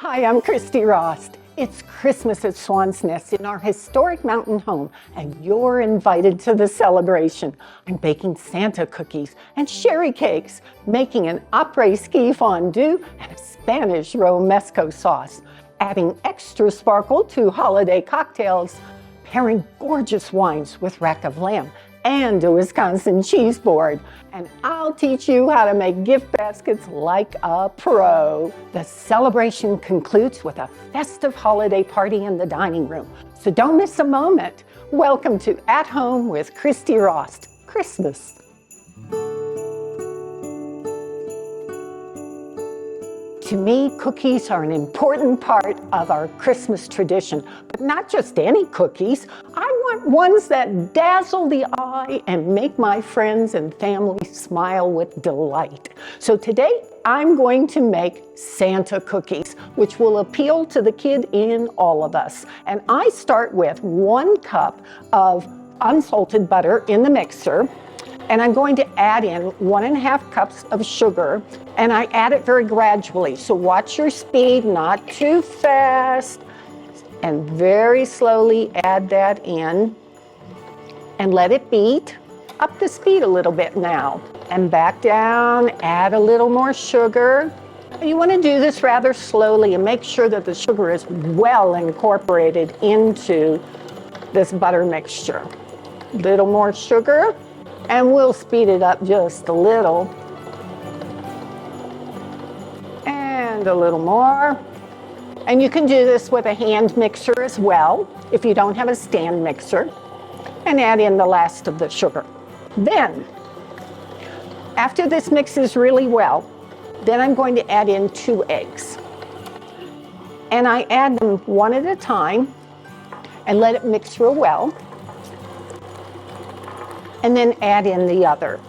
Hi, I'm Christy Rost. It's Christmas at Swan's Nest in our historic mountain home, and you're invited to the celebration. I'm baking Santa cookies and sherry cakes, making an après-ski fondue and a Spanish romesco sauce, adding extra sparkle to holiday cocktails, pairing gorgeous wines with rack of lamb and a Wisconsin cheese board. And I'll teach you how to make gift baskets like a pro. The celebration concludes with a festive holiday party in the dining room. So don't miss a moment. Welcome to At Home with Christy Rost, Christmas. To me, cookies are an important part of our Christmas tradition, but not just any cookies. I want ones that dazzle the eye and make my friends and family smile with delight. So today, I'm going to make Santa cookies, which will appeal to the kid in all of us. And I start with 1 cup of unsalted butter in the mixer. And I'm going to add in 1.5 cups of sugar, and I add it very gradually. So watch your speed, not too fast, and very slowly add that in and let it beat. Up the speed a little bit now, and back down, add a little more sugar. You want to do this rather slowly and make sure that the sugar is well incorporated into this butter mixture. Little more sugar. And we'll speed it up just a little. And a little more. And you can do this with a hand mixer as well, if you don't have a stand mixer. And add in the last of the sugar. Then, after this mixes really well, then I'm going to add in 2 eggs. And I add them one at a time and let it mix real well. And then add in the other.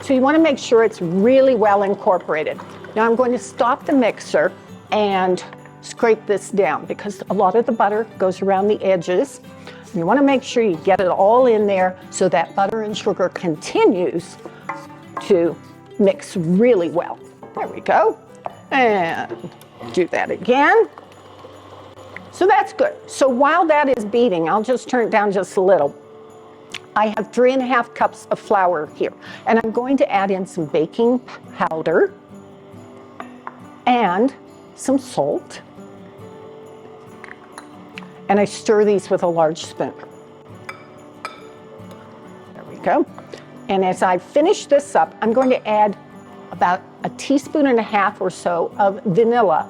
So you want to make sure it's really well incorporated. Now I'm going to stop the mixer and scrape this down because a lot of the butter goes around the edges. You want to make sure you get it all in there so that butter and sugar continues to mix really well. There we go. And do that again. So that's good. So while that is beating, I'll just turn it down just a little. I have 3.5 cups of flour here, and I'm going to add in some baking powder and some salt. And I stir these with a large spoon. There we go. And as I finish this up, I'm going to add about 1.5 teaspoons or so of vanilla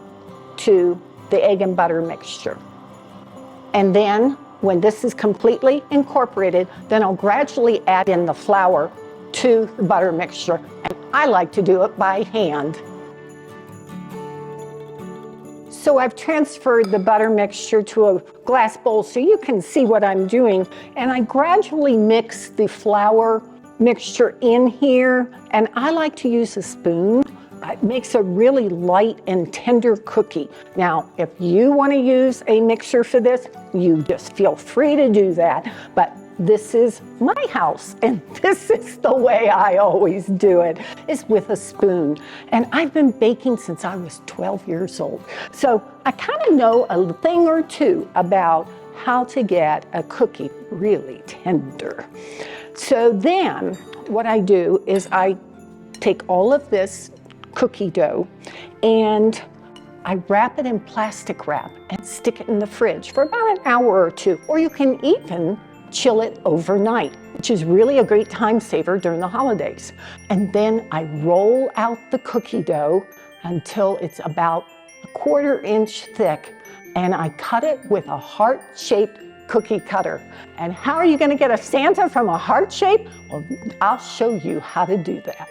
to the egg and butter mixture. And then when this is completely incorporated, then I'll gradually add in the flour to the butter mixture, and I like to do it by hand. So I've transferred the butter mixture to a glass bowl so you can see what I'm doing, and I gradually mix the flour mixture in here, and I like to use a spoon. It makes a really light and tender cookie. Now, if you want to use a mixer for this, you just feel free to do that. But this is my house, and this is the way I always do it, is with a spoon. And I've been baking since I was 12 years old. So I kind of know a thing or two about how to get a cookie really tender. So then what I do is I take all of this cookie dough and I wrap it in plastic wrap and stick it in the fridge for about 1 hour or 2, or you can even chill it overnight, which is really a great time saver during the holidays. And then I roll out the cookie dough until it's about 1/4 inch thick, and I cut it with a heart-shaped cookie cutter. And how are you going to get a Santa from a heart shape? Well, I'll show you how to do that.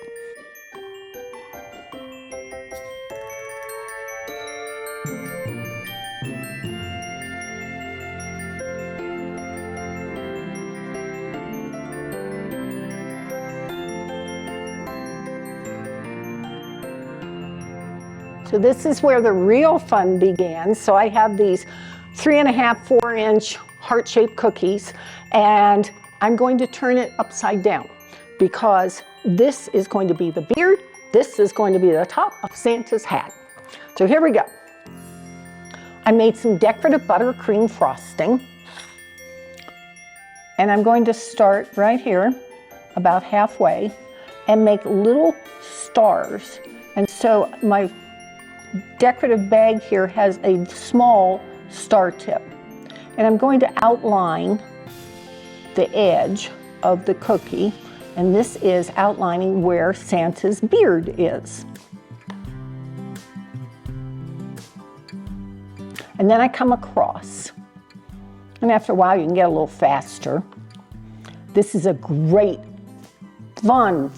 So this is where the real fun began. So I have these 3.5, 4-inch heart-shaped cookies, and I'm going to turn it upside down because this is going to be the beard, this is going to be the top of Santa's hat. So here we go. I made some decorative buttercream frosting. And I'm going to start right here, about halfway, and make little stars. And so my decorative bag here has a small star tip. And I'm going to outline the edge of the cookie, and this is outlining where Santa's beard is. And then I come across, and after a while you can get a little faster. This is a great, fun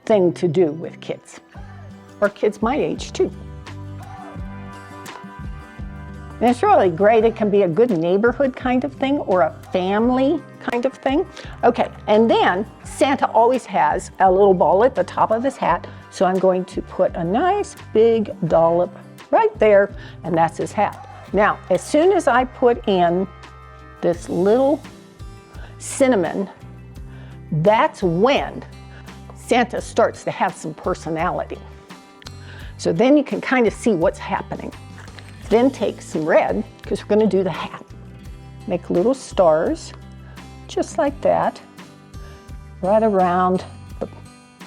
thing to do with kids, or kids my age too. And it's really great. It can be a good neighborhood kind of thing or a family kind of thing. Okay, and then Santa always has a little ball at the top of his hat, so I'm going to put a nice big dollop right there, and that's his hat. Now, as soon as I put in this little cinnamon, that's when Santa starts to have some personality. So then you can kind of see what's happening. Then take some red, because we're going to do the hat. Make little stars, just like that, right around the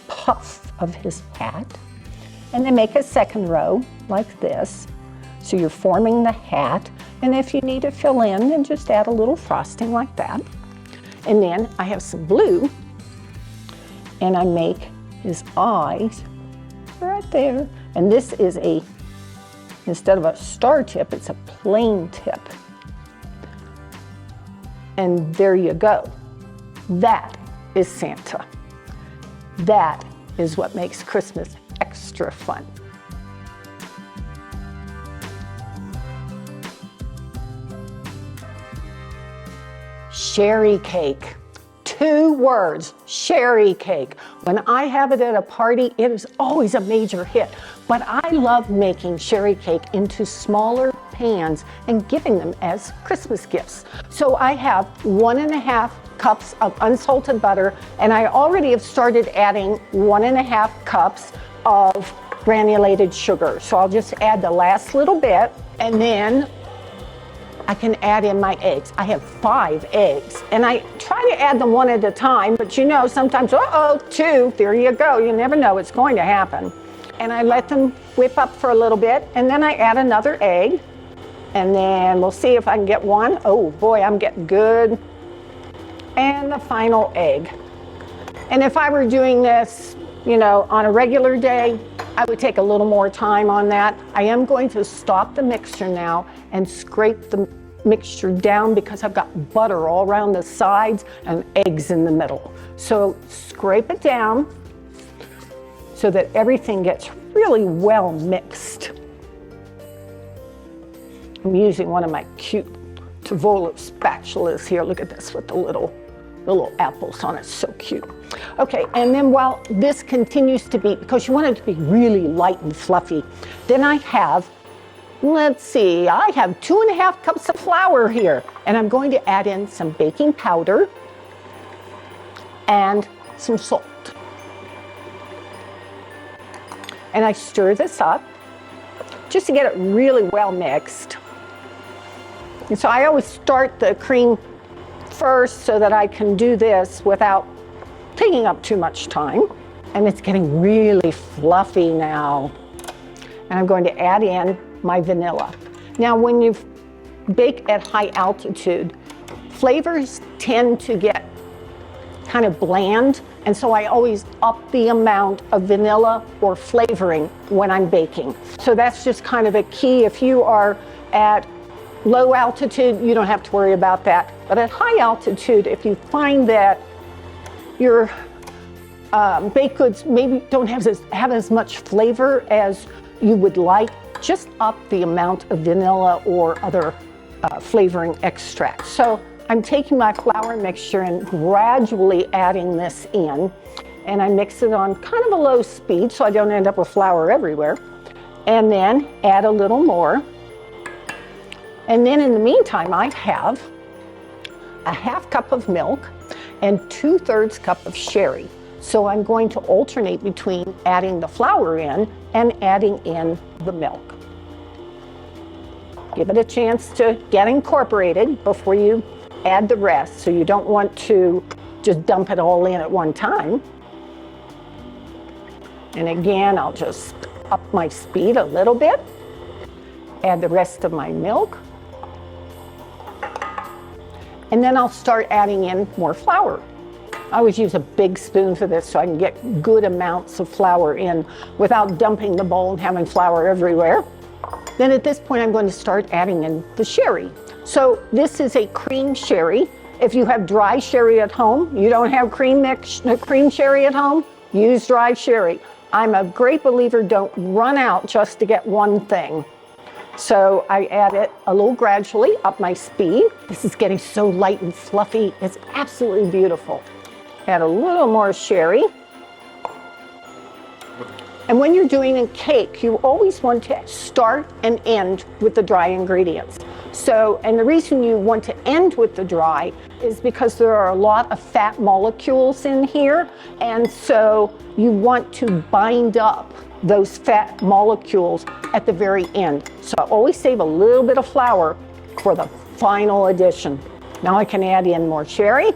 puff of his hat. And then make a second row like this. So you're forming the hat. And if you need to fill in, then just add a little frosting like that. And then I have some blue, and I make his eyes right there. And this is instead of a star tip, it's a plain tip. And there you go. That is Santa. That is what makes Christmas extra fun. Sherry cake. 2 words, sherry cake. When I have it at a party, it is always a major hit. But I love making sherry cake into smaller pans and giving them as Christmas gifts. So I have 1.5 cups of unsalted butter, and I already have started adding 1.5 cups of granulated sugar. So I'll just add the last little bit, and then I can add in my eggs. I have 5 eggs, and I try to add them one at a time, but you know, sometimes, 2, there you go. You never know what's going to happen. And I let them whip up for a little bit, and then I add another egg, and then we'll see if I can get one. Oh boy, I'm getting good. And the final egg. And if I were doing this, you know, on a regular day, I would take a little more time on that. I am going to stop the mixture now and scrape the mixture down because I've got butter all around the sides and eggs in the middle. So scrape it down so that everything gets really well mixed. I'm using one of my cute Tavola spatulas here. Look at this with the little apples on it, so cute. Okay, and then while this continues to be, because you want it to be really light and fluffy, then I have, let's see, I have 2.5 cups of flour here, and I'm going to add in some baking powder and some salt. And I stir this up just to get it really well mixed. And so I always start the cream first so that I can do this without taking up too much time. And it's getting really fluffy now. And I'm going to add in my vanilla. Now, when you bake at high altitude, flavors tend to get kind of bland. And so I always up the amount of vanilla or flavoring when I'm baking. So that's just kind of a key. If you are at low altitude, you don't have to worry about that. But at high altitude, if you find that your baked goods maybe don't have as much flavor as you would like, just up the amount of vanilla or other flavoring extracts. So I'm taking my flour mixture and gradually adding this in, and I mix it on kind of a low speed so I don't end up with flour everywhere, and then add a little more. And then in the meantime, I have 1/2 cup of milk and 2/3 cup of sherry. So I'm going to alternate between adding the flour in and adding in the milk. Give it a chance to get incorporated before you add the rest. So you don't want to just dump it all in at one time. And again, I'll just up my speed a little bit. Add the rest of my milk. And then I'll start adding in more flour. I always use a big spoon for this so I can get good amounts of flour in without dumping the bowl and having flour everywhere. Then at this point, I'm going to start adding in the sherry. So this is a cream sherry. If you have dry sherry at home, you don't have cream sherry at home, use dry sherry. I'm a great believer, don't run out just to get one thing. So I add it a little gradually, up my speed. This is getting so light and fluffy. It's absolutely beautiful. Add a little more sherry. And when you're doing a cake, you always want to start and end with the dry ingredients. So, and the reason you want to end with the dry is because there are a lot of fat molecules in here. And so you want to bind up those fat molecules at the very end. So I always save a little bit of flour for the final addition. Now I can add in more sherry.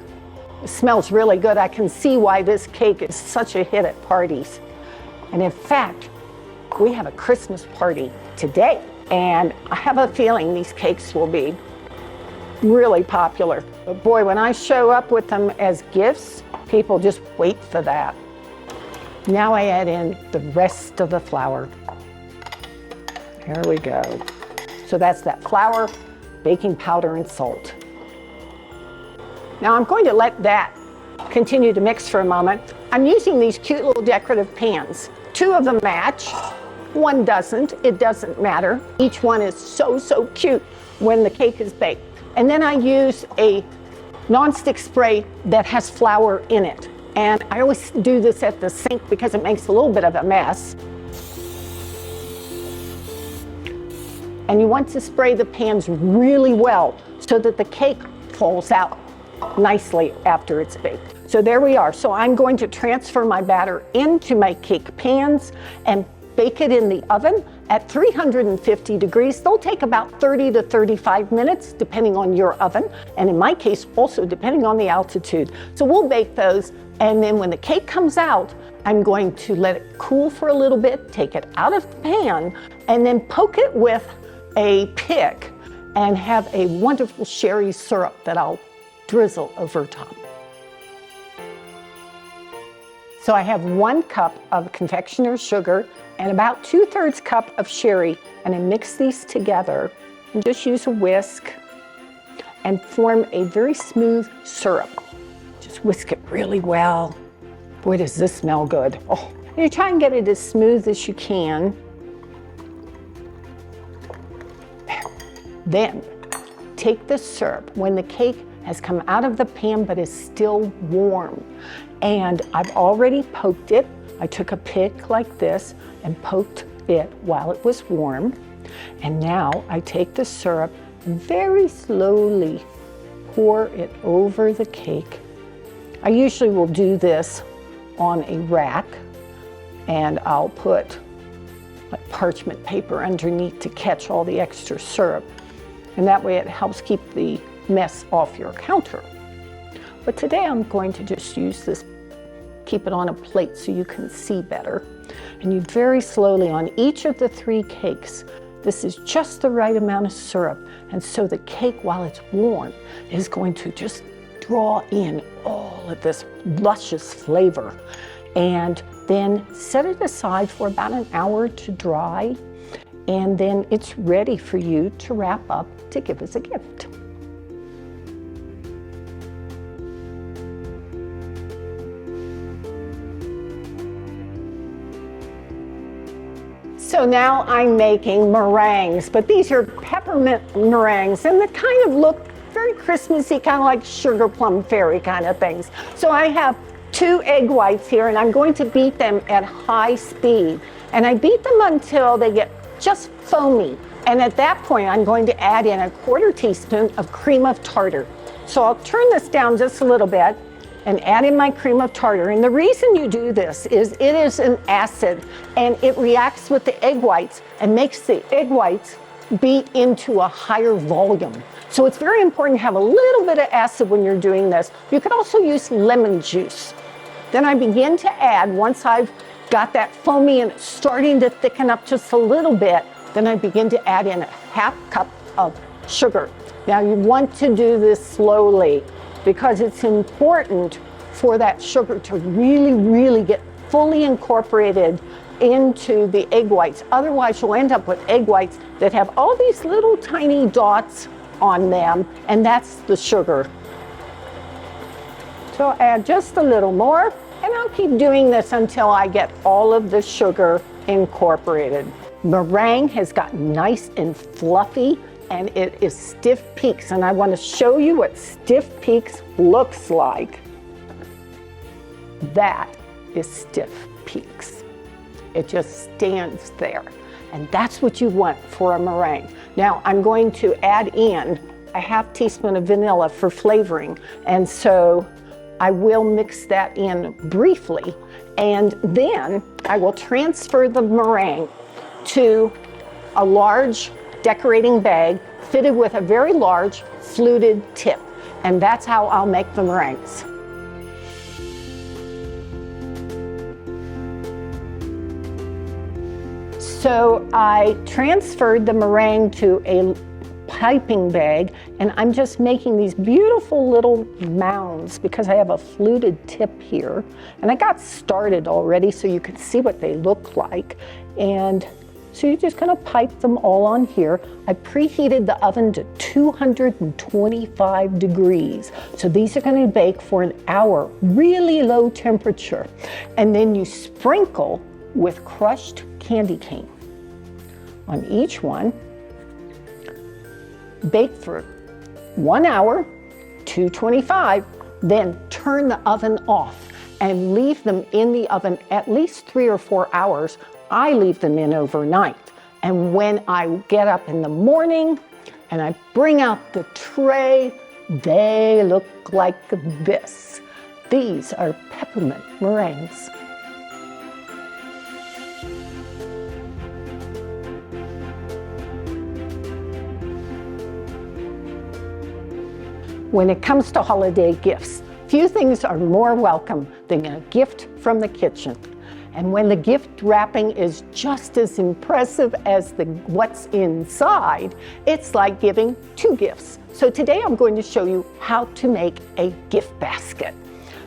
It smells really good. I can see why this cake is such a hit at parties. And in fact, we have a Christmas party today. And I have a feeling these cakes will be really popular. But boy, when I show up with them as gifts, people just wait for that. Now I add in the rest of the flour. There we go. So that's that flour, baking powder, and salt. Now I'm going to let that continue to mix for a moment. I'm using these cute little decorative pans. 2 of them match, 1 doesn't. It doesn't matter. Each one is so, so cute when the cake is baked. And then I use a nonstick spray that has flour in it. And I always do this at the sink because it makes a little bit of a mess. And you want to spray the pans really well so that the cake falls out nicely after it's baked. So there we are. So I'm going to transfer my batter into my cake pans and bake it in the oven at 350 degrees. They'll take about 30 to 35 minutes, depending on your oven. And in my case, also depending on the altitude. So we'll bake those. And then when the cake comes out, I'm going to let it cool for a little bit, take it out of the pan, and then poke it with a pick and have a wonderful sherry syrup that I'll drizzle over top. So I have 1 cup of confectioner's sugar and about 2/3 cup of sherry, and I mix these together and just use a whisk and form a very smooth syrup. Just whisk it really well. Boy, does this smell good. Oh, you try and get it as smooth as you can. Then take the syrup when the cake has come out of the pan but is still warm. And I've already poked it. I took a pick like this and poked it while it was warm. And now I take the syrup and very slowly pour it over the cake. I usually will do this on a rack, and I'll put like parchment paper underneath to catch all the extra syrup. And that way it helps keep the mess off your counter. But today I'm going to just use this, keep it on a plate so you can see better. And you very slowly on each of the 3 cakes, this is just the right amount of syrup. And so the cake, while it's warm, is going to just draw in all of this luscious flavor. And then set it aside for about an hour to dry. And then it's ready for you to wrap up to give as a gift. So now I'm making meringues, but these are peppermint meringues, and they kind of look very Christmassy, kind of like sugar plum fairy kind of things. So I have 2 egg whites here, and I'm going to beat them at high speed. And I beat them until they get just foamy. And at that point, I'm going to add in a 1/4 teaspoon of cream of tartar. So I'll turn this down just a little bit and add in my cream of tartar. And the reason you do this is it is an acid, and it reacts with the egg whites and makes the egg whites be into a higher volume. So it's very important to have a little bit of acid when you're doing this. You could also use lemon juice. Then I begin to add, once I've got that foamy and it's starting to thicken up just a little bit, then I begin to add in a half cup of sugar. Now you want to do this slowly because it's important for that sugar to really, really get fully incorporated into the egg whites. Otherwise, you'll end up with egg whites that have all these little tiny dots on them, and that's the sugar. So I'll add just a little more, and I'll keep doing this until I get all of the sugar incorporated. Meringue has gotten nice and fluffy, and it is stiff peaks, and I want to show you what stiff peaks looks like. That is stiff peaks. It just stands there, and that's what you want for a meringue. Now I'm going to add in a half teaspoon of vanilla for flavoring, and so I will mix that in briefly, and then I will transfer the meringue to a large decorating bag fitted with a very large fluted tip, and that's how I'll make the meringues. So I transferred the meringue to a piping bag, and I'm just making these beautiful little mounds because I have a fluted tip here. And I got started already so you can see what they look like. And so you're just gonna pipe them all on here. I preheated the oven to 225 degrees. So these are gonna bake for an hour, really low temperature. And then you sprinkle with crushed candy cane on each one. Bake for 1 hour, 225, then turn the oven off and leave them in the oven at least 3 or 4 hours. I leave them in overnight. And when I get up in the morning and I bring out the tray, they look like this. These are peppermint meringues. When it comes to holiday gifts, few things are more welcome than a gift from the kitchen. And when the gift wrapping is just as impressive as what's inside, it's like giving 2 gifts. So today I'm going to show you how to make a gift basket.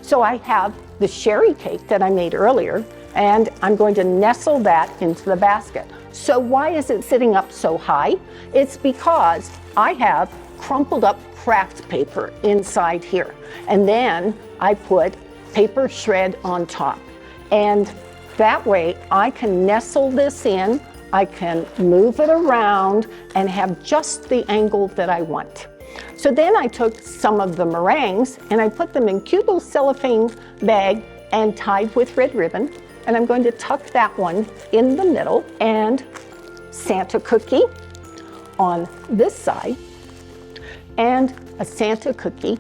So I have the sherry cake that I made earlier, and I'm going to nestle that into the basket. So why is it sitting up so high? It's because I have crumpled up craft paper inside here. And then I put paper shred on top. And that way I can nestle this in, I can move it around and have just the angle that I want. So then I took some of the meringues and I put them in cute little cellophane bag and tied with red ribbon. And I'm going to tuck that one in the middle, and Santa cookie on this side and a Santa cookie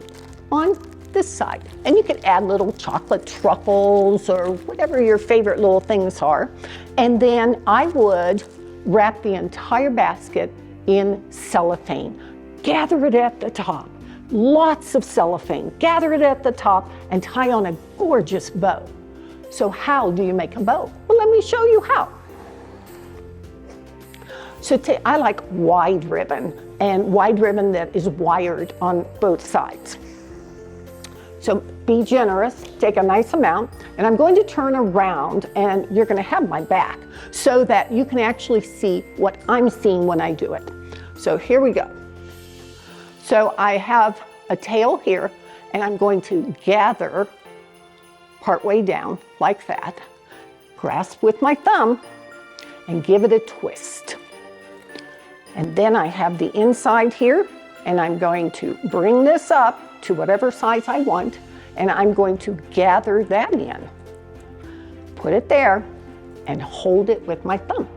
on this side. And you can add little chocolate truffles or whatever your favorite little things are. And then I would wrap the entire basket in cellophane. Gather it at the top. Lots of cellophane. Gather it at the top and tie on a gorgeous bow. So how do you make a bow? Well, let me show you how. So I like wide ribbon, and wide ribbon that is wired on both sides. So be generous, take a nice amount, and I'm going to turn around and you're going to have my back so that you can actually see what I'm seeing when I do it. So here we go. So I have a tail here, and I'm going to gather partway down like that, grasp with my thumb, and give it a twist. And then I have the inside here, and I'm going to bring this up to whatever size I want, and I'm going to gather that in. Put it there and hold it with my thumb.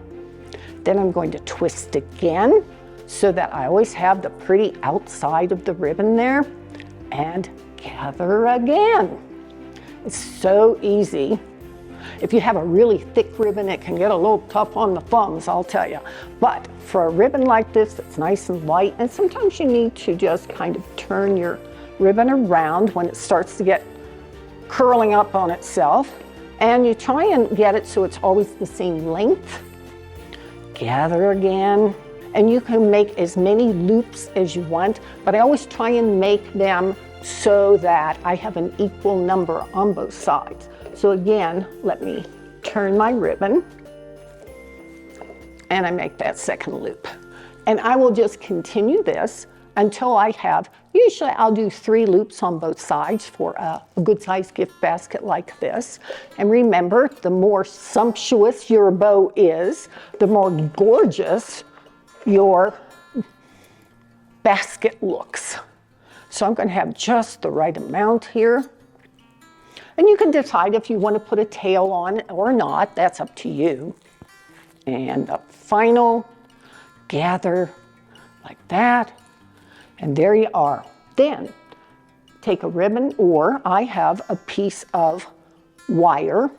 Then I'm going to twist again so that I always have the pretty outside of the ribbon there, and gather again. It's so easy. If you have a really thick ribbon, it can get a little tough on the thumbs, I'll tell you. But for a ribbon like this, it's nice and light, and sometimes you need to just kind of turn your ribbon around when it starts to get curling up on itself. And you try and get it so it's always the same length. Gather again. And you can make as many loops as you want, but I always try and make them so that I have an equal number on both sides. So again, let me turn my ribbon and I make that second loop. And I will just continue this until I have, usually I'll do 3 loops on both sides for a good sized gift basket like this. And remember, the more sumptuous your bow is, the more gorgeous your basket looks. So I'm going to have just the right amount here. And you can decide if you want to put a tail on or not. That's up to you. And the final gather like that. And there you are. Then take a ribbon, or I have a piece of wire.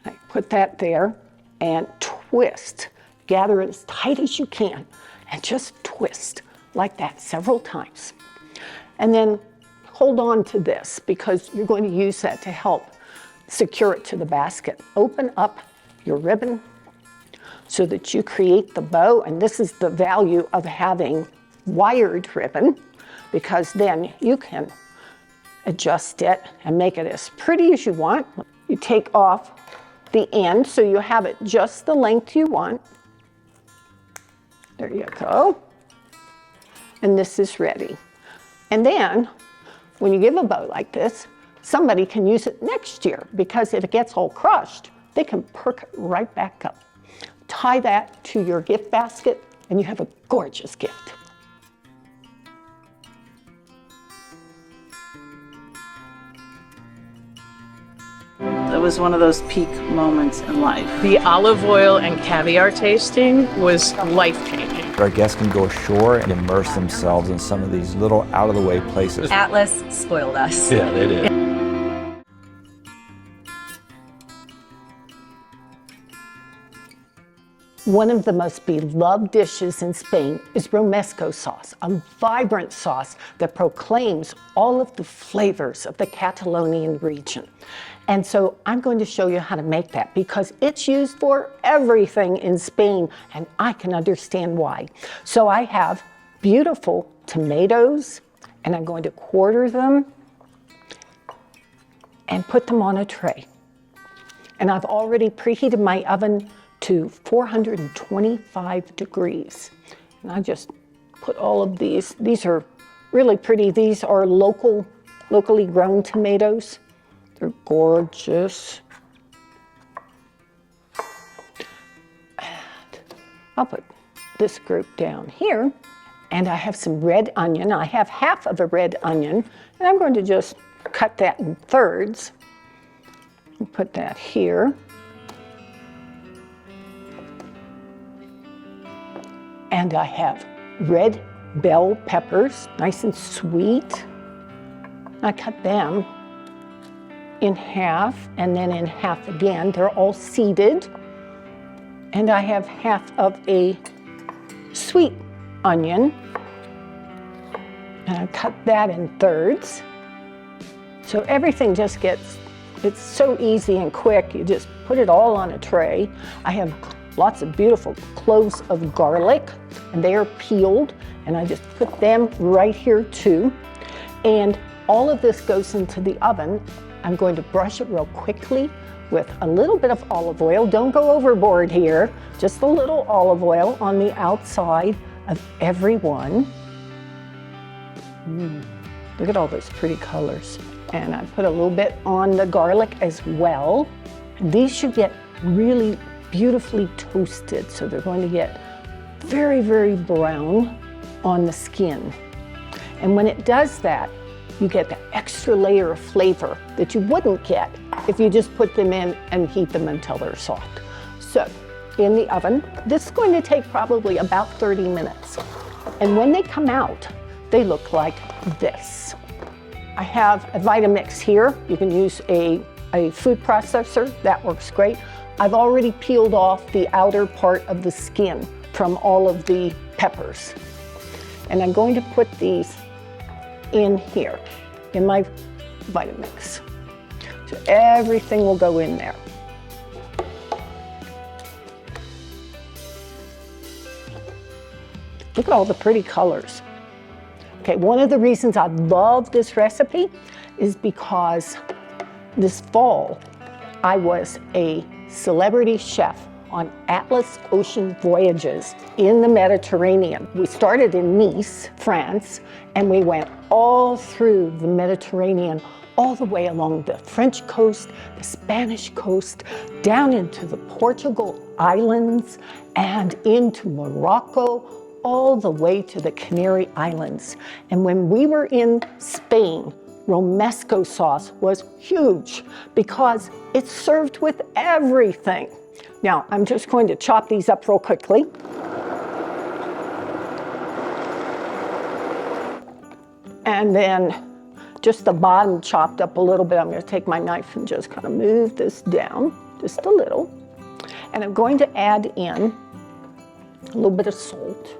I put that there and twist. Gather it as tight as you can and just twist like that several times. And then hold on to this because you're going to use that to help secure it to the basket. Open up your ribbon so that you create the bow, and this is the value of having wired ribbon, because then you can adjust it and make it as pretty as you want. You take off the end so you have it just the length you want. There you go. And this is ready. And then when you give a bow like this, somebody can use it next year, because if it gets all crushed, they can perk it right back up. Tie that to your gift basket and you have a gorgeous gift. It was one of those peak moments in life. The olive oil and caviar tasting was life-changing. Our guests can go ashore and immerse themselves in some of these little out-of-the-way places. Atlas spoiled us. Yeah, they did. One of the most beloved dishes in Spain is romesco sauce, a vibrant sauce that proclaims all of the flavors of the Catalonian region. And so I'm going to show you how to make that, because it's used for everything in Spain, and I can understand why. So I have beautiful tomatoes, and I'm going to quarter them and put them on a tray. And I've already preheated my oven to 425 degrees. And I just put all of these. These are really pretty. These are locally grown tomatoes. They're gorgeous. And I'll put this group down here. And I have some red onion. I have half of a red onion, and I'm going to just cut that in thirds and put that here. And I have red bell peppers, nice and sweet. I cut them in half and then in half again. They're all seeded. And I have half of a sweet onion. And I cut that in thirds. So everything just gets, it's so easy and quick. You just put it all on a tray. I have lots of beautiful cloves of garlic, and they are peeled, and I just put them right here too. And all of this goes into the oven. I'm going to brush it real quickly with a little bit of olive oil. Don't go overboard here. Just a little olive oil on the outside of every one. Look at all those pretty colors. And I put a little bit on the garlic as well. These should get really beautifully toasted, so they're going to get very, very brown on the skin. And when it does that, you get the extra layer of flavor that you wouldn't get if you just put them in and heat them until they're soft. So in the oven, this is going to take probably about 30 minutes. And when they come out, they look like this. I have a Vitamix here. You can use a a food processor, that works great. I've already peeled off the outer part of the skin from all of the peppers. And I'm going to put these in here, in my Vitamix. So everything will go in there. Look at all the pretty colors. Okay, one of the reasons I love this recipe is because this fall, I was a celebrity chef on Atlas Ocean voyages in the Mediterranean. We started in Nice, France, and we went all through the Mediterranean, all the way along the French coast, the Spanish coast, down into the Portugal islands, and into Morocco, all the way to the Canary Islands. And when we were in Spain, romesco sauce was huge because it's served with everything. Now, I'm just going to chop these up real quickly. And then just the bottom chopped up a little bit. I'm going to take my knife and just kind of move this down just a little. And I'm going to add in a little bit of salt,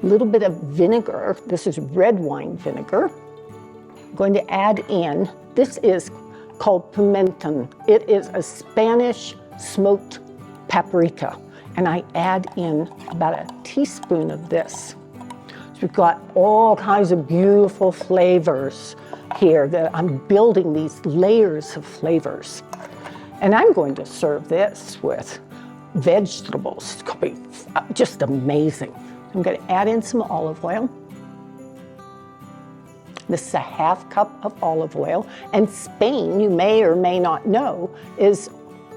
a little bit of vinegar. This is red wine vinegar. I'm going to add in, this is called pimenton. It is a Spanish smoked paprika. And I add in about a teaspoon of this. So we've got all kinds of beautiful flavors here that I'm building these layers of flavors. And I'm going to serve this with vegetables. It's going to be just amazing. I'm going to add in some olive oil. This is a ½ cup of olive oil. And Spain, you may or may not know, is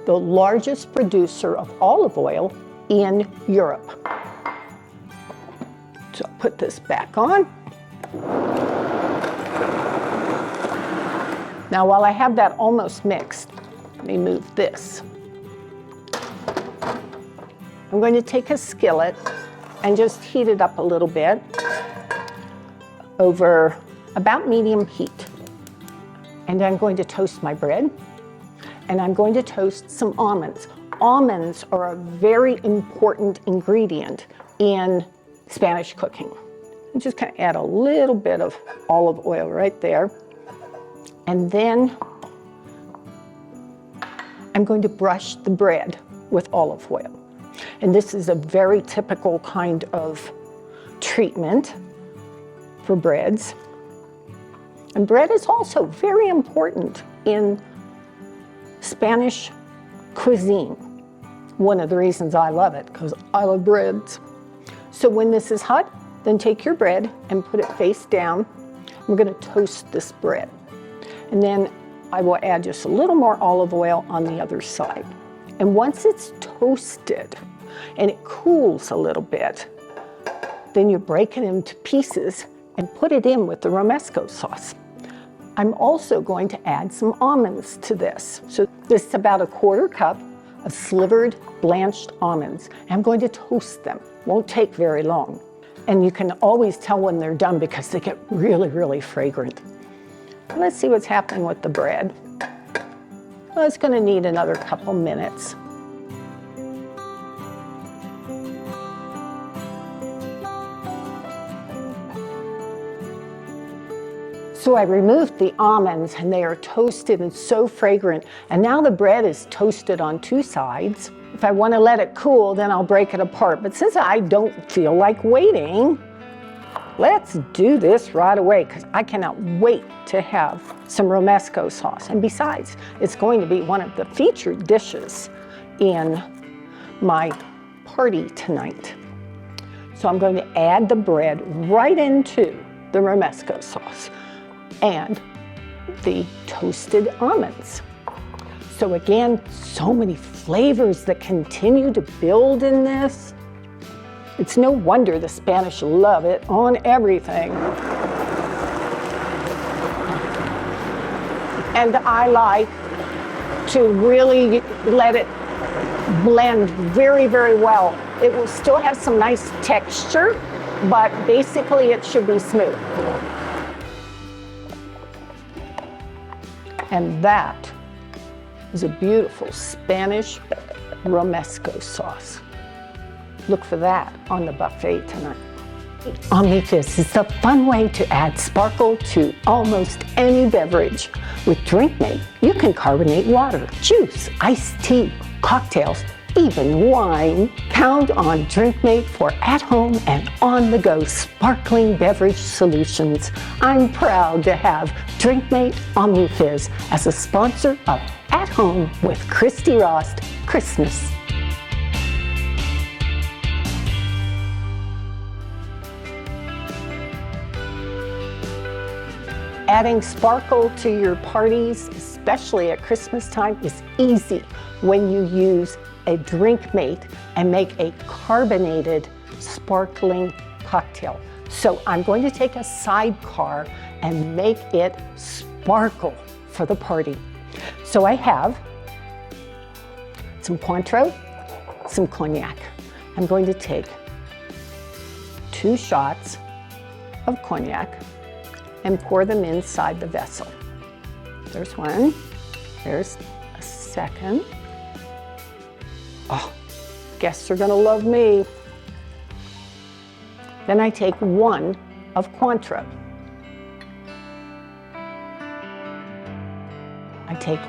the largest producer of olive oil in Europe. So I'll put this back on. Now, while I have that almost mixed, let me move this. I'm going to take a skillet and just heat it up a little bit over about medium heat. And I'm going to toast my bread, and I'm going to toast some almonds. Almonds are a very important ingredient in Spanish cooking. I'm just going to add a little bit of olive oil right there. And then I'm going to brush the bread with olive oil. And this is a very typical kind of treatment for breads. And bread is also very important in Spanish cuisine. One of the reasons I love it, because I love breads. So when this is hot, then take your bread and put it face down. We're going to toast this bread. And then I will add just a little more olive oil on the other side. And once it's toasted and it cools a little bit, then you break it into pieces and put it in with the romesco sauce. I'm also going to add some almonds to this. So this is about a ¼ cup of slivered blanched almonds. I'm going to toast them. Won't take very long. And you can always tell when they're done because they get really, really fragrant. Let's see what's happening with the bread. Well, it's going to need another couple minutes. So I removed the almonds and they are toasted and so fragrant. And now the bread is toasted on two sides. If I want to let it cool, then I'll break it apart. But since I don't feel like waiting, let's do this right away because I cannot wait to have some romesco sauce. And besides, it's going to be one of the featured dishes in my party tonight. So I'm going to add the bread right into the romesco sauce and the toasted almonds. So again, so many flavors that continue to build in this. It's no wonder the Spanish love it on everything. And I like to really let it blend very, very well. It will still have some nice texture, but basically it should be smooth. And that is a beautiful Spanish romesco sauce. Look for that on the buffet tonight. OmniFizz is a fun way to add sparkle to almost any beverage. With DrinkMate, you can carbonate water, juice, iced tea, cocktails, even wine. Count on DrinkMate for at-home and on-the-go sparkling beverage solutions. I'm proud to have DrinkMate OmniFizz as a sponsor of At Home with Christy Rost Christmas. Adding sparkle to your parties, especially at Christmas time, is easy when you use a DrinkMate and make a carbonated sparkling cocktail. So I'm going to take a sidecar and make it sparkle for the party. So I have some Cointreau, some cognac. I'm going to take 2 shots of cognac and pour them inside the vessel. There's one, there's a second. Oh, guests are gonna love me. Then I take 1 of Cointreau. I take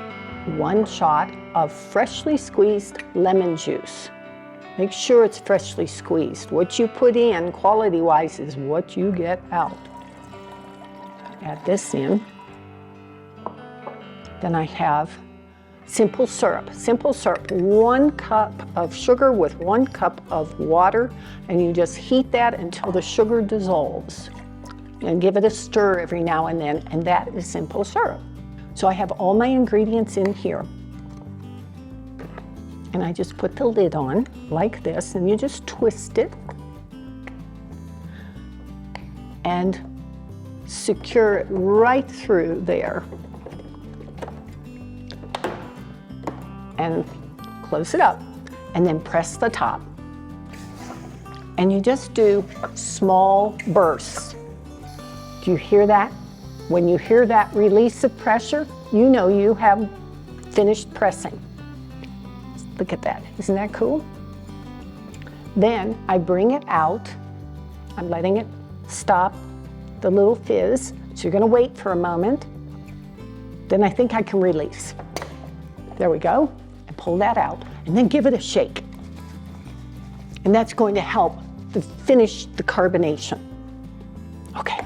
1 shot of freshly squeezed lemon juice. Make sure it's freshly squeezed. What you put in, quality-wise, is what you get out. Add this in. Then I have simple syrup. Simple syrup, 1 cup of sugar with 1 cup of water, and you just heat that until the sugar dissolves. And give it a stir every now and then, and that is simple syrup. So I have all my ingredients in here. And I just put the lid on like this, and you just twist it. And secure it right through there. And close it up, and then press the top. And you just do small bursts. Do you hear that? When you hear that release of pressure, you know you have finished pressing. Look at that, isn't that cool? Then I bring it out. I'm letting it stop the little fizz. So you're gonna wait for a moment. Then I think I can release. There we go, and pull that out, and then give it a shake. And that's going to help to finish the carbonation. Okay,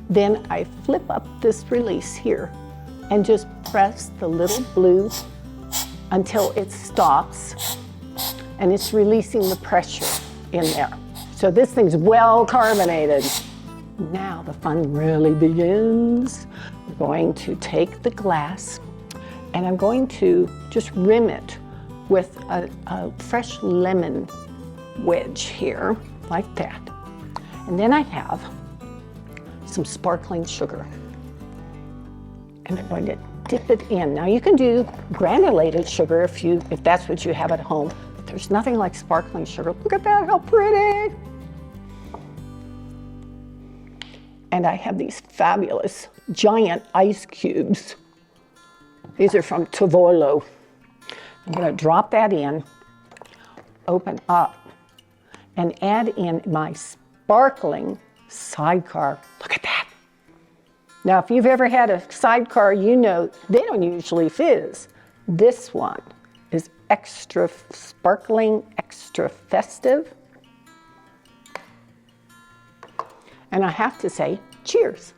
then I flip up this release here and just press the little blue until it stops and it's releasing the pressure in there. So this thing's well carbonated. Now the fun really begins. I'm going to take the glass and I'm going to just rim it with a fresh lemon wedge here, like that. And then I have some sparkling sugar. And I'm going to dip it in. Now you can do granulated sugar if that's what you have at home, but there's nothing like sparkling sugar. Look at that, how pretty. And I have these fabulous giant ice cubes. These are from Tavolo. I'm gonna drop that in, open up, and add in my sparkling sidecar. Look at that. Now, if you've ever had a sidecar, you know they don't usually fizz. This one is extra sparkling, extra festive. And I have to say, cheers.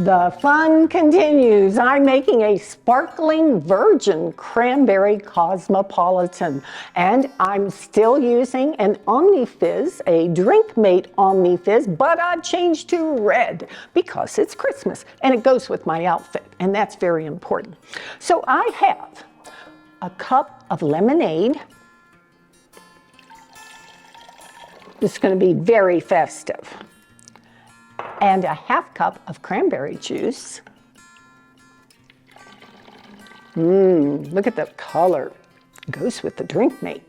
The fun continues. I'm making a sparkling virgin cranberry cosmopolitan, and I'm still using an OmniFizz, a DrinkMate OmniFizz, but I changed to red because it's Christmas and it goes with my outfit, and that's very important. So I have a cup of lemonade. This is going to be very festive. And a half cup of cranberry juice. Look at the color. It goes with the DrinkMate.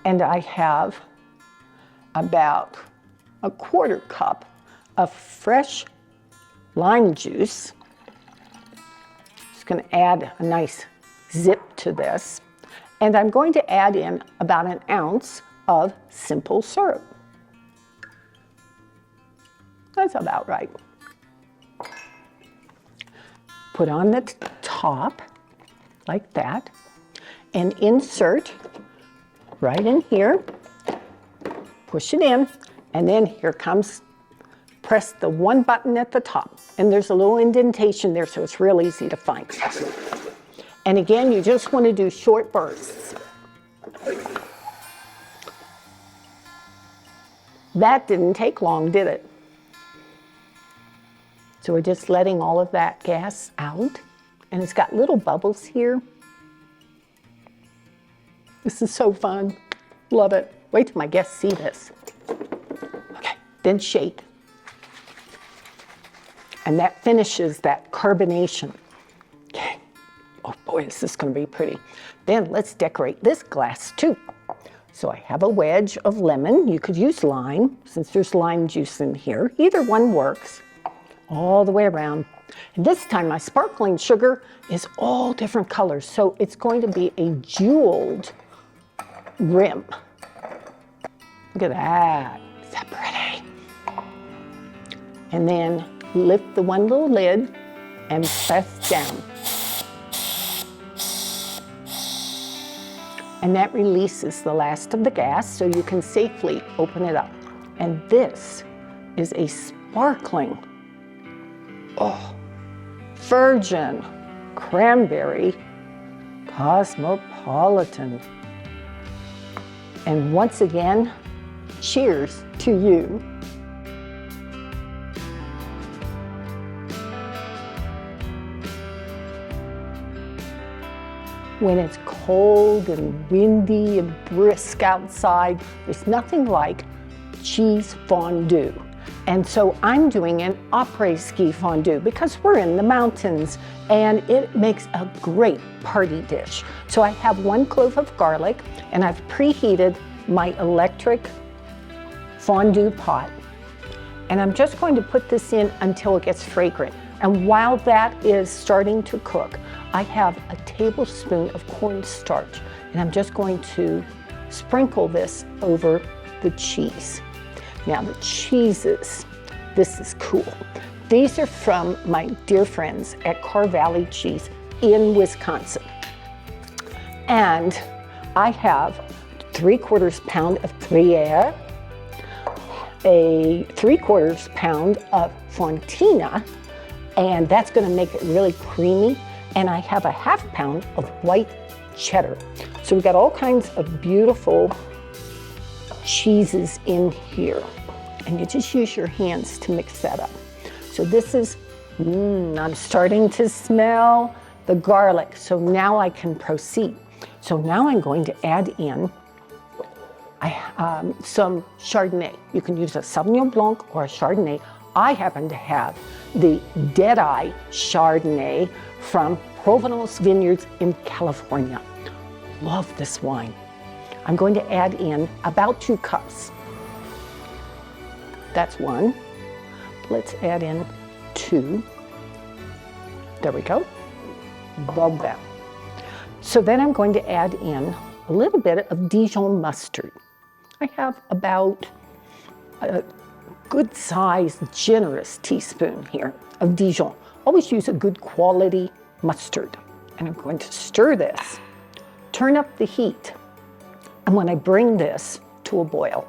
And I have about a 1/4 cup of fresh lime juice. Just going to add a nice zip to this. And I'm going to add in about an ounce of simple syrup. That's about right. Put on the top like that and insert right in here. Push it in, and then here comes, press the one button at the top, and there's a little indentation there, so it's real easy to find. And again, you just want to do short bursts. That didn't take long, did it? So we're just letting all of that gas out, and it's got little bubbles here. This is so fun. Love it. Wait till my guests see this. Okay, then shake. And that finishes that carbonation. Okay. Oh boy, this is going to be pretty. Then let's decorate this glass too. So I have a wedge of lemon. You could use lime, since there's lime juice in here. Either one works. All the way around. And this time my sparkling sugar is all different colors, so it's going to be a jeweled rim. Look at that. Is that pretty? And then lift the one little lid and press down. And that releases the last of the gas, so you can safely open it up. And this is a sparkling, virgin cranberry cosmopolitan. And once again, cheers to you. When it's cold and windy and brisk outside, there's nothing like cheese fondue. And so I'm doing an après-ski fondue because we're in the mountains and it makes a great party dish. So I have 1 clove of garlic and I've preheated my electric fondue pot. And I'm just going to put this in until it gets fragrant. And while that is starting to cook, I have a tablespoon of cornstarch and I'm just going to sprinkle this over the cheese. Now the cheeses, this is cool. These are from my dear friends at Car Valley Cheese in Wisconsin. And I have 3/4 pound of Gruyere, a 3/4 pound of Fontina, and that's gonna make it really creamy. And I have a 1/2 pound of white cheddar. So we've got all kinds of beautiful cheeses in here. And you just use your hands to mix that up. So this is, I'm starting to smell the garlic. So now I can proceed. So now I'm going to add in some Chardonnay. You can use a Sauvignon Blanc or a Chardonnay. I happen to have the Deadeye Chardonnay from Provenance Vineyards in California. Love this wine. I'm going to add in about 2 cups. That's 1. Let's add in 2. There we go. Love that. So then I'm going to add in a little bit of Dijon mustard. I have about a good sized, generous teaspoon here of Dijon. Always use a good quality mustard. And I'm going to stir this, turn up the heat. And when I bring this to a boil,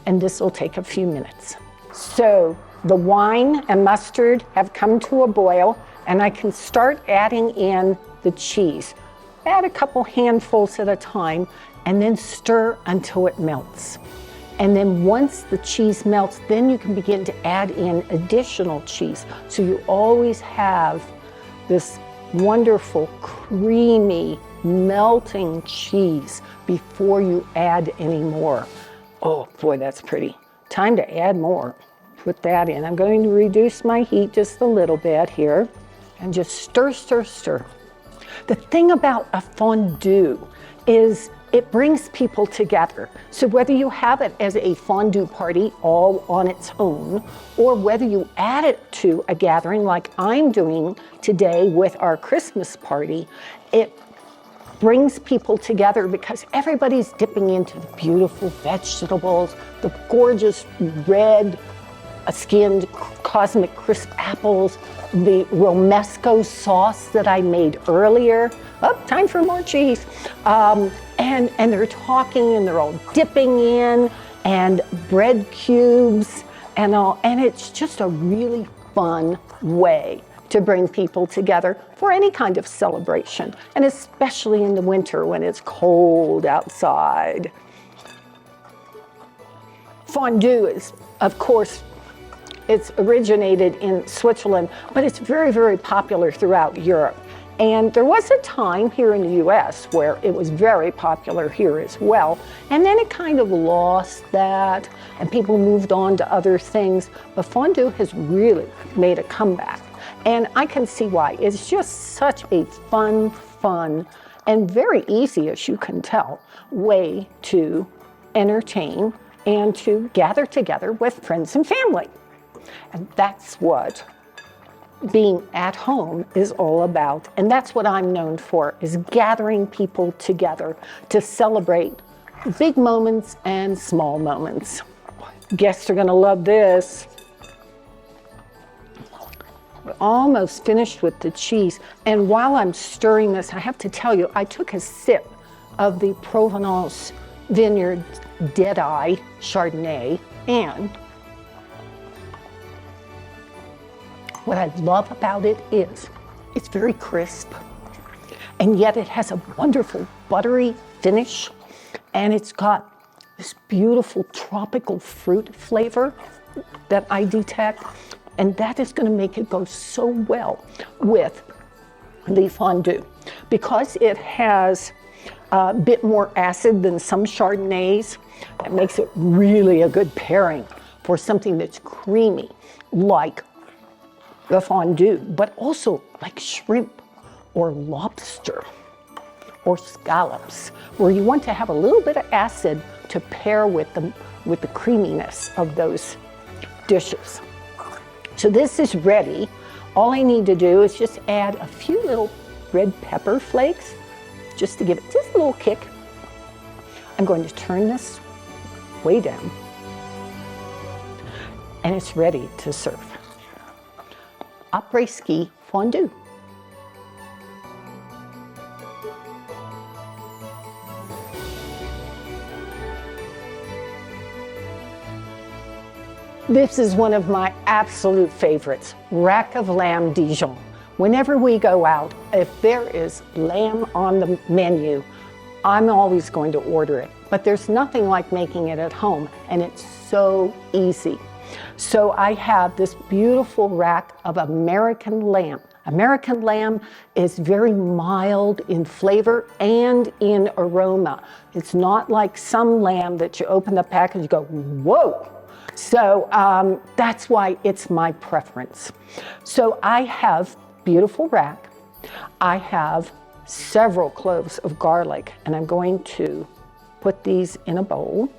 and this will take a few minutes. So the wine and mustard have come to a boil, and I can start adding in the cheese. Add a couple handfuls at a time, and then stir until it melts. And then once the cheese melts, then you can begin to add in additional cheese. So you always have this wonderful, creamy, melting cheese before you add any more. Oh boy, that's pretty. Time to add more. Put that in. I'm going to reduce my heat just a little bit here and just stir, stir, stir. The thing about a fondue is it brings people together. So whether you have it as a fondue party all on its own, or whether you add it to a gathering like I'm doing today with our Christmas party, it brings people together because everybody's dipping into the beautiful vegetables, the gorgeous red skinned cosmic crisp apples, the romesco sauce that I made earlier. Oh, time for more cheese. And they're talking and they're all dipping in, and bread cubes and all. And it's just a really fun way to bring people together for any kind of celebration, and especially in the winter when it's cold outside. Fondue is, of course, it's originated in Switzerland, but it's very, very popular throughout Europe. And there was a time here in the US where it was very popular here as well. And then it kind of lost that and people moved on to other things. But fondue has really made a comeback. And I can see why. It's just such a fun, and very easy, as you can tell, way to entertain and to gather together with friends and family. And that's what being at home is all about. And that's what I'm known for, is gathering people together to celebrate big moments and small moments. Guests are gonna love this. We're almost finished with the cheese. And while I'm stirring this, I have to tell you, I took a sip of the Provence Vineyard Deadeye Chardonnay, and what I love about it is it's very crisp, and yet it has a wonderful buttery finish, and it's got this beautiful tropical fruit flavor that I detect, and that is going to make it go so well with the fondue. Because it has a bit more acid than some Chardonnays, it makes it really a good pairing for something that's creamy, like the fondue, but also like shrimp or lobster or scallops, where you want to have a little bit of acid to pair with the creaminess of those dishes. So this is ready. All I need to do is just add a few little red pepper flakes just to give it just a little kick. I'm going to turn this way down, and it's ready to serve. Après-ski fondue. This is one of my absolute favorites, rack of lamb Dijon. Whenever we go out, if there is lamb on the menu, I'm always going to order it. But there's nothing like making it at home, and it's so easy. So I have this beautiful rack of American lamb. American lamb is very mild in flavor and in aroma. It's not like some lamb that you open the package and you go, whoa. So that's why it's my preference. So I have beautiful rack. I have several cloves of garlic, and I'm going to put these in a bowl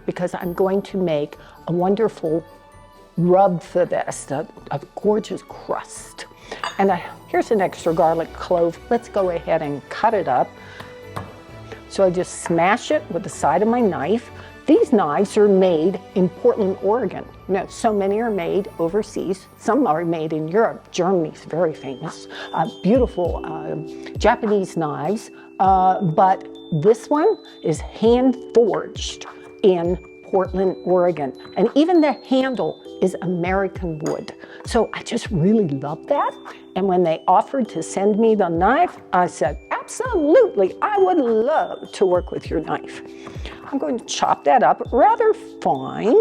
because I'm going to make a wonderful rub for this, a gorgeous crust. And here's an extra garlic clove. Let's go ahead and cut it up. So I just smash it with the side of my knife. These knives are made in Portland, Oregon. No, so many are made overseas. Some are made in Europe. Germany's very famous. Beautiful Japanese knives. But this one is hand forged in Portland, Oregon. And even the handle is American wood. So I just really love that. And when they offered to send me the knife, I said, absolutely, I would love to work with your knife. I'm going to chop that up rather fine.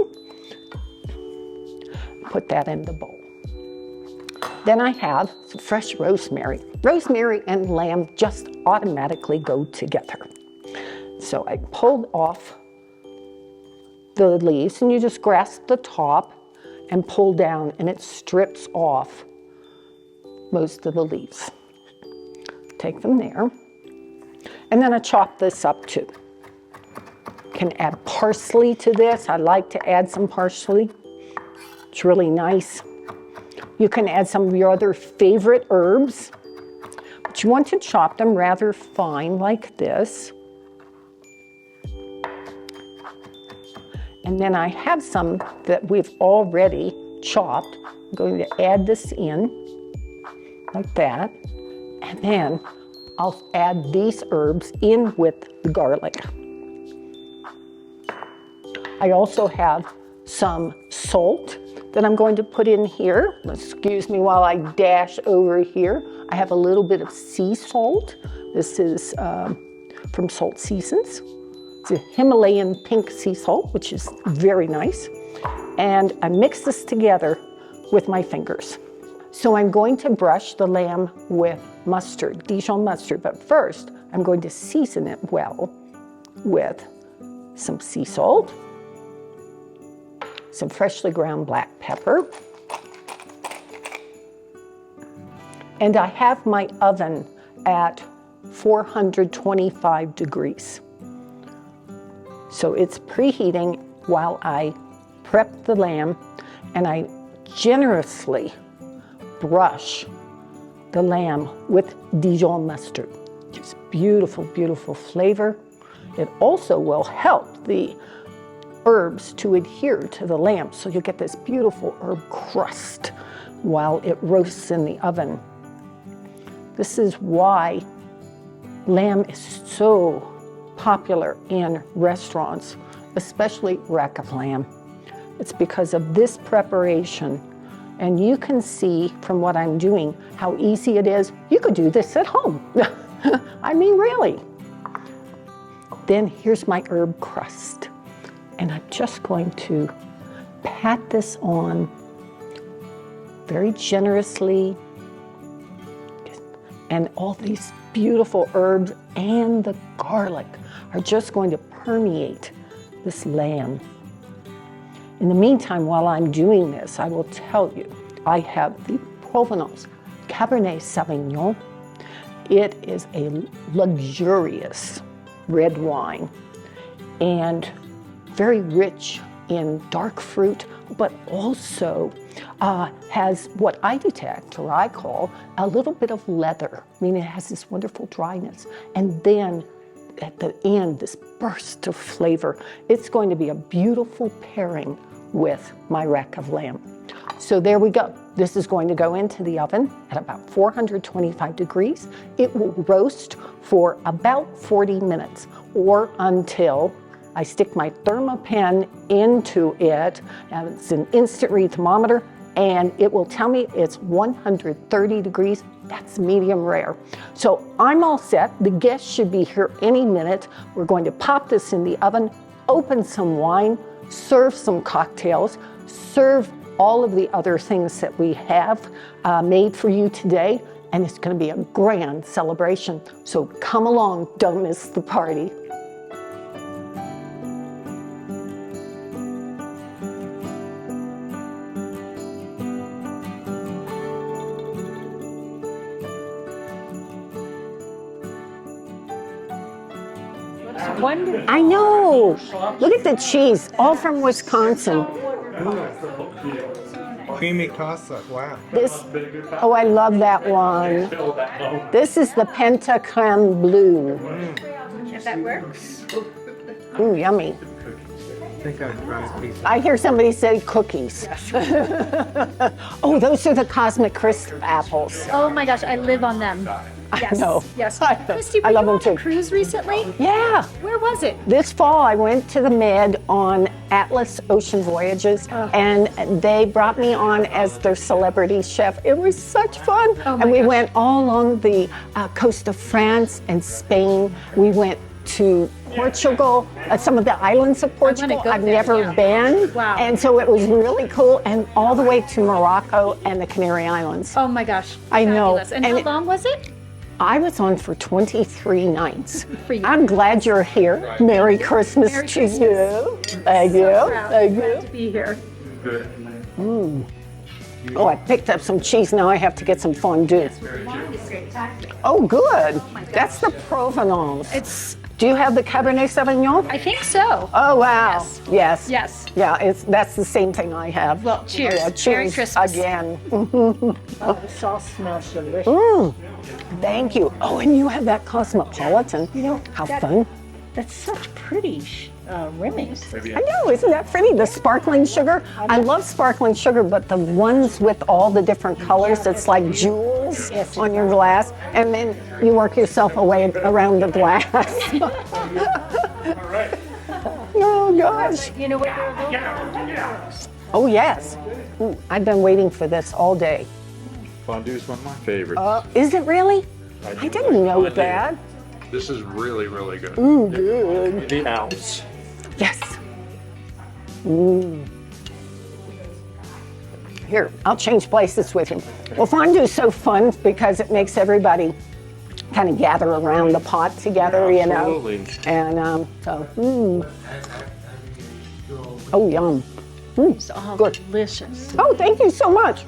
Put that in the bowl. Then I have some fresh rosemary. Rosemary and lamb just automatically go together. So I pulled off the leaves, and you just grasp the top and pull down, and it strips off most of the leaves. Take them there. And then I chop this up too. can add parsley to this. I like to add some parsley. It's really nice. You can add some of your other favorite herbs, but you want to chop them rather fine like this. And then I have some that we've already chopped. I'm going to add this in like that. And then I'll add these herbs in with the garlic. I also have some salt that I'm going to put in here. Excuse me while I dash over here. I have a little bit of sea salt. This is from Salt Seasons. It's a Himalayan pink sea salt, which is very nice. And I mix this together with my fingers. So I'm going to brush the lamb with mustard, Dijon mustard, but first I'm going to season it well with some sea salt, some freshly ground black pepper, and I have my oven at 425 degrees. So it's preheating while I prep the lamb, and I generously brush the lamb with Dijon mustard. Just beautiful, beautiful flavor. It also will help the herbs to adhere to the lamb, so you get this beautiful herb crust while it roasts in the oven. This is why lamb is so popular in restaurants, especially rack of lamb. It's because of this preparation. And you can see from what I'm doing how easy it is. You could do this at home. I mean, really. Then here's my herb crust. And I'm just going to pat this on very generously. And all these beautiful herbs and the garlic are just going to permeate this lamb. In the meantime, while I'm doing this, I will tell you, I have the Provence Cabernet Sauvignon. It is a luxurious red wine and very rich in dark fruit, but also has what I detect, or I call, a little bit of leather. I mean, it has this wonderful dryness. And then at the end, this burst of flavor. It's going to be a beautiful pairing with my rack of lamb. So there we go. This is going to go into the oven at about 425 degrees. It will roast for about 40 minutes or until I stick my thermopan into it, and it's an instant read thermometer, and it will tell me it's 130 degrees. That's medium rare. So I'm all set. The guests should be here any minute. We're going to pop this in the oven, open some wine, serve some cocktails, serve all of the other things that we have made for you today, and it's going to be a grand celebration. So come along, don't miss the party. I know. Look at the cheese, all from Wisconsin. Creamy casa, wow. Oh, I love that one. This is the Penta Creme Blue. If that works. Ooh, yummy. I think I'd try a piece. I hear somebody say cookies. Oh, those are the Cosmic Crisp apples. Oh my gosh, I live on them. Yes. I know. Yes. I know. Christy, were I love you them on too. a cruise recently? Yeah. Where was it? This fall, I went to the Med on Atlas Ocean Voyages, and they brought me on as their celebrity chef. It was such fun. Oh my and we gosh. went all along the coast of France and Spain. We went to Portugal, some of the islands of Portugal. go I've there, never yeah. been. Wow. And so it was really cool, and all the way to Morocco and the Canary Islands. Oh my gosh. I know. Fabulous. And And how it- long was it? I was on for 23 nights. For you. I'm glad you're here. Merry Christmas Merry to Christmas. you. Thank you. Proud Thank to you. be here. Oh, I picked up some cheese. Now I have to get some fondue. Oh, good. That's the provenance. It's Do you have the Cabernet Sauvignon? I think so. Oh, wow. Yes. Yes. Yeah, that's the same thing I have. Well, cheers. Yeah, Merry cheers Christmas. again. The sauce smells delicious. Thank you. Oh, and you have that cosmopolitan. You know, How that- fun. That's such pretty rimmings. I know, isn't that pretty? The sparkling sugar. I love sparkling sugar, but the ones with all the different colors, it's like jewels on your glass. And then you work yourself away around the glass. Oh, gosh. You know what they're Oh, yes. I've been waiting for this all day. Fondue is one of my favorites. Is it really? I didn't know that. This is really, really good. Good. The ounce. Yes. Here, I'll change places with you. Well, fondue is so fun because it makes everybody kind of gather around the pot together, you know. Absolutely. And Oh, yum. It's all Good. delicious. Oh, thank you so much.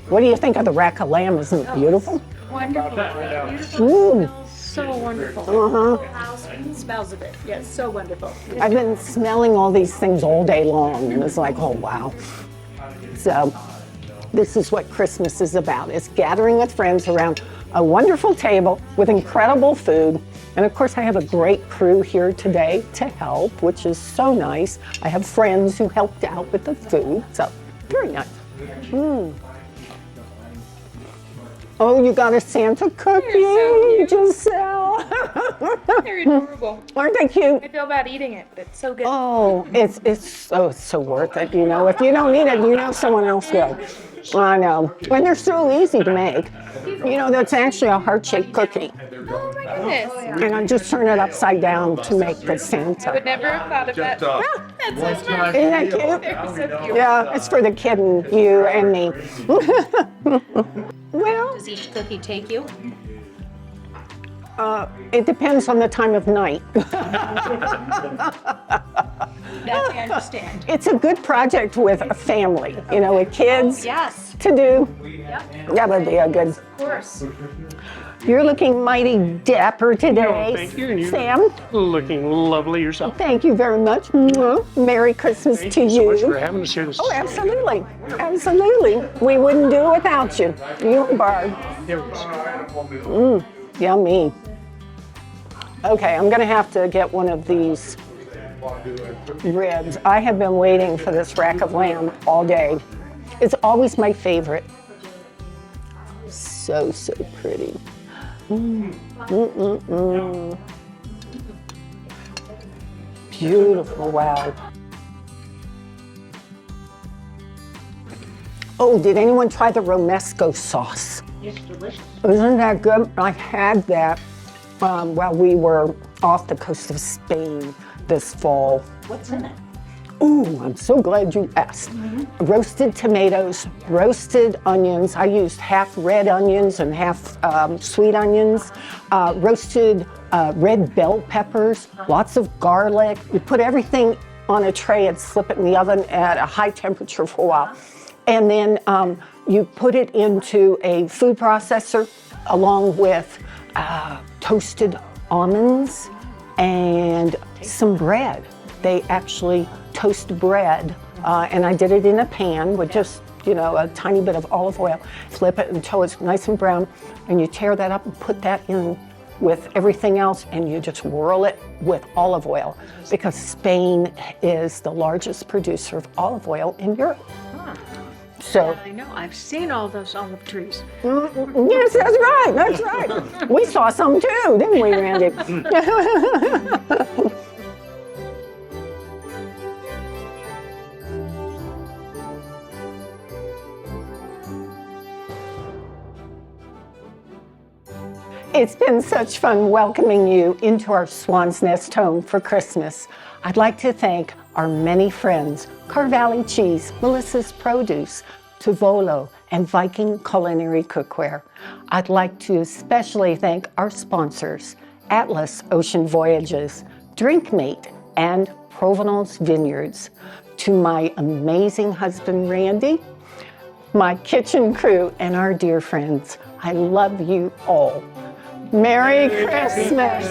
What do you think of the rack of lamb? Isn't it beautiful? Wonderful. So wonderful. House smells of it. Yes, so wonderful. I've been smelling all these things all day long, and it's like, oh, wow. So this is what Christmas is about. It's gathering with friends around a wonderful table with incredible food. And of course, I have a great crew here today to help, which is so nice. I have friends who helped out with the food, so very nice. Oh, you got a Santa cookie, Giselle. They're adorable. Aren't they cute? I feel bad eating it, but it's so good. Oh, it's so worth it, you know. If you don't eat it, you know someone else will. I know. And they're so easy to make. You know, that's actually a heart-shaped cookie. Oh my goodness. And I just turn it upside down to make the I Santa. would never have thought of that. That's so smart. Isn't that cute? They're so cute. Yeah, it's for the kid and you and me. Well, Does each cookie take you? it depends on the time of night. That I understand. It's a good project with a family, you know, with kids Yes. to do. That would be a good. Of course. You're looking mighty dapper today. thank you, and you- Sam, Looking lovely yourself. thank you very much. Mwah. Merry Christmas Thank to you so much for you. having us here this Oh, absolutely. Absolutely. We wouldn't do it without you. You and Barb. Yummy. Okay, I'm going to have to get one of these ribs. I have been waiting for this rack of lamb all day. It's always my favorite. So pretty. Beautiful, wow. Oh, did anyone try the romesco sauce? It's delicious. Isn't that good? I had that while we were off the coast of Spain this fall. What's in it? Ooh, I'm so glad you asked. Roasted tomatoes, roasted onions. I used half red onions and half sweet onions. Roasted red bell peppers, lots of garlic. You put everything on a tray and slip it in the oven at a high temperature for a while. And then you put it into a food processor along with toasted almonds and some bread. They actually toast bread, and I did it in a pan with just, you know, a tiny bit of olive oil. Flip it until it's nice and brown, and you tear that up and put that in with everything else, and you just whirl it with olive oil, because Spain is the largest producer of olive oil in Europe. So, I know. I've seen all those olive trees. yes, that's right, that's right. We saw some too, didn't we, Randy? It's been such fun welcoming you into our Swan's Nest home for Christmas. I'd like to thank our many friends, Car Valley Cheese, Melissa's Produce, Tuvolo, and Viking Culinary Cookware. I'd like to especially thank our sponsors, Atlas Ocean Voyages, Drinkmate, and Provenance Vineyards. To my amazing husband, Randy, my kitchen crew, and our dear friends, I love you all. Merry Christmas.